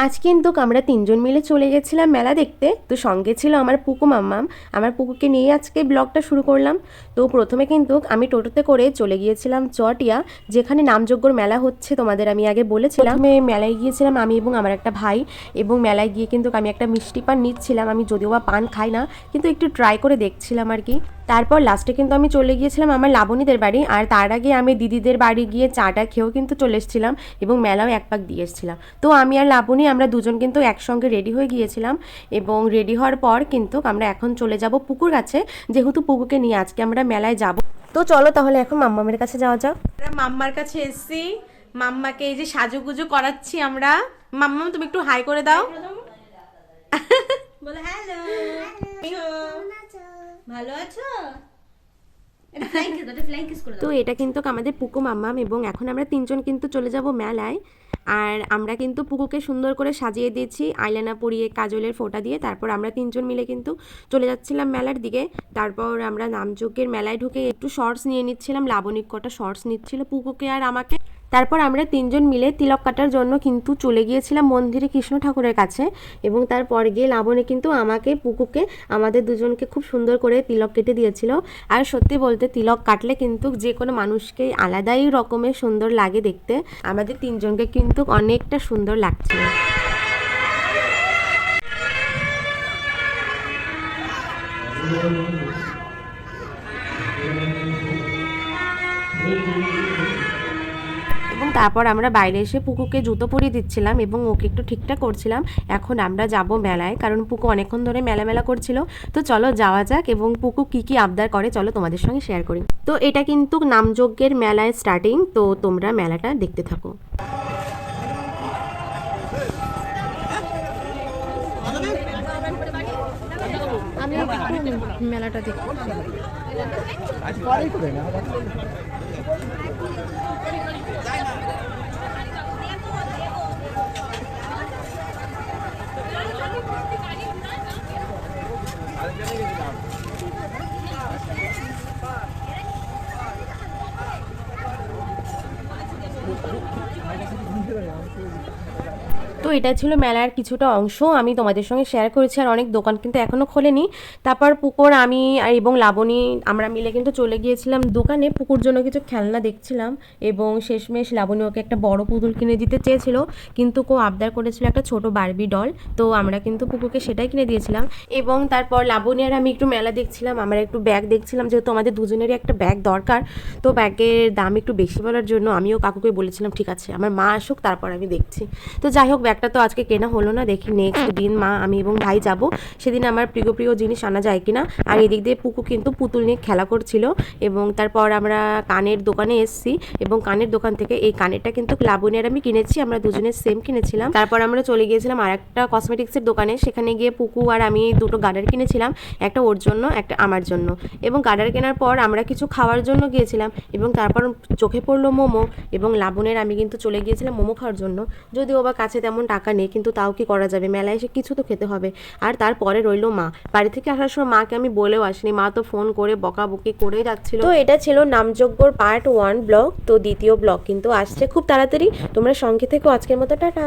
আজ কিন্তু আমরা তিনজন মিলে চলে গেছিলাম মেলা দেখতে। তো সঙ্গে ছিল আমার পুকু মাম্মাম। আমার পুকুকে নিয়ে আজকে ব্লগটা শুরু করলাম। তো প্রথমে কিন্তু আমি টোটোতে করে চলে গিয়েছিলাম চটিয়া, যেখানে নামযজ্ঞর মেলা হচ্ছে, তোমাদের আমি আগে বলেছিলাম। প্রথমে মেলায় গিয়েছিলাম আমি এবং আমার একটা ভাই, এবং মেলায় গিয়ে কিন্তু আমি একটা মিষ্টি পান নিচ্ছিলাম। আমি যদিও বা পান খাই না, কিন্তু একটু ট্রাই করে দেখছিলাম আর কি। তারপর লাস্টে কিন্তু আমি চলে গিয়েছিলাম আমার লাবণীদের বাড়ি, আর তার আগে আমি দিদিদের বাড়ি গিয়ে চাটা খেয়েও কিন্তু চলে এসেছিলাম এবং মেলাও এক পাক দিয়ে এসেছিলাম। তো আমি আর লাবণী আমরা দুজন কিন্তু একসঙ্গে রেডি হয়ে গিয়েছিলাম, এবং রেডি হওয়ার পর কিন্তু আমরা এখন চলে যাব পুকুর কাছে, যেহেতু পুকুরকে নিয়ে আজকে আমরা মেলায় যাব। তো চলো তাহলে এখন মাম্মামের কাছে যাওয়া যাক। আমরা মাম্মার কাছে এসেছি, মাম্মাকে এই যে সাজুগুজু করাচ্ছি আমরা। মাম্মা তুমি একটু হাই করে দাও, বলো হ্যালো। ভালো আছো? তো এটা কিন্তু আমাদের পুকু মাম্মাম, এবং এখন আমরা তিনজন কিন্তু চলে যাব মেলায়। আর আমরা কিন্তু পুকুকে সুন্দর করে সাজিয়ে দিয়েছি আইলাইনার পরিয়ে, কাজলের ফোঁটা দিয়ে। তারপর আমরা তিনজন মিলে কিন্তু চলে যাচ্ছিলাম মেলার দিকে। তারপর আমরা নামযজ্ঞের মেলায় ঢুকে একটু শর্টস নিয়ে নিচ্ছিলাম, লাবণিক কটা শর্টস নিচ্ছিল পুকুকে আর আমাকে। তারপর আমরা তিনজন মিলে তিলক কাটার জন্য কিন্তু চলে গিয়েছিলাম মন্দিরে কৃষ্ণ ঠাকুরের কাছে, এবং তারপর গিয়ে লাবণী কিন্তু আমাকে, পুকুকে, আমাদের দুজনকে খুব সুন্দর করে তিলক কেটে দিয়েছিল। আর সত্যি বলতে তিলক কাটলে কিন্তু যে কোনো মানুষকে আলাদাই রকমের সুন্দর লাগে দেখতে। আমাদের তিনজনকে কিন্তু অনেকটা সুন্দর লাগছিল। এবং তারপর আমরা বাইরে এসে পুকুকে জুতো পরিয়ে দিচ্ছিলাম এবং ওকে একটু ঠিকঠাক করছিলাম। এখন আমরা যাব মেলায়, কারণ পুকু অনেকক্ষণ ধরে মেলা মেলা করছিল। তো চলো যাওয়া যাক, এবং পুকু কি কি আবদার করে চলো তোমাদের সঙ্গে শেয়ার করি। তো এটা কিন্তু নামযজ্ঞের মেলায় স্টার্টিং, তো তোমরা মেলাটা দেখতে থাকো। আমি মেলাটা দেখি। তো এটা ছিল মেলার কিছুটা অংশ, আমি তোমাদের সঙ্গে শেয়ার করেছি। আর অনেক দোকান কিন্তু এখনও খোলেনি। তারপর পুকুর, আমি এবং লাবণী আমরা মিলে কিন্তু চলে গিয়েছিলাম দোকানে পুকুর জন্য কিছু খেলনা দেখছিলাম, এবং শেষমেশ লাবণী ওকে একটা বড় পুতুল কিনে দিতে চেয়েছিল, কিন্তু কেউ আবদার করেছিল একটা ছোট বারবি ডল। তো আমরা কিন্তু পুকুরকে সেটাই কিনে দিয়েছিলাম। এবং তারপর লাবণী আর আমি একটু মেলা দেখছিলাম, আমরা একটু ব্যাগ দেখছিলাম, যেহেতু আমাদের দুজনেরই একটা ব্যাগ দরকার। তো ব্যাগের দাম একটু বেশি বলার জন্য আমিও কাকুকে বলেছিলাম ঠিক আছে আমার মা আসুক তারপর আমি দেখছি। তো যাই হোক, ব্যাগটা তো আজকে কেনা হলো না, দেখি নেক্সট দিন মা, আমি এবং ভাই যাব, সেদিন আমার প্রিয় প্রিয় জিনিস আনা যায় কিনা। আর এদিক দিয়ে পুকু কিন্তু পুতুল নিয়ে খেলা করছিল। এবং তারপর আমরা কানের দোকানে এসেছি, এবং কানের দোকান থেকে এই কানেরটা কিন্তু লাবণী আর আমি কিনেছি, আমরা দুজনে সেম কিনেছিলাম। তারপর আমরা চলে গিয়েছিলাম আর একটা কসমেটিক্সের দোকানে, সেখানে গিয়ে পুকু আর আমি দুটো গার্ডার কিনেছিলাম, একটা ওর জন্য একটা আমার জন্য। এবং গার্ডার কেনার পর আমরা কিছু খাওয়ার জন্য গিয়েছিলাম, এবং তারপর চোখে পড়লো মোমো, এবং লাবণীর আমি কিন্তু চলে গিয়েছিলাম মোমো খাওয়ার জন্য। যদিও বা কাছে তেমন টাকা নেই, কিন্তু তাও কি করা যাবে, মেলায় এসে কিছু তো খেতে হবে। আর তারপরে রইলো মা। বাড়ি থেকে আসার সময় মাকে আমি বলেও আসিনি, মা তো ফোন করে বকাবকি করে যাচ্ছিল। তো এটা ছিল নামযজ্ঞর পার্ট 1 ব্লগ। তো দ্বিতীয় ব্লগ কিন্তু আসছে খুব তাড়াতাড়ি, তোমরা সঙ্গে থেকো। আজকের মতো টাটা।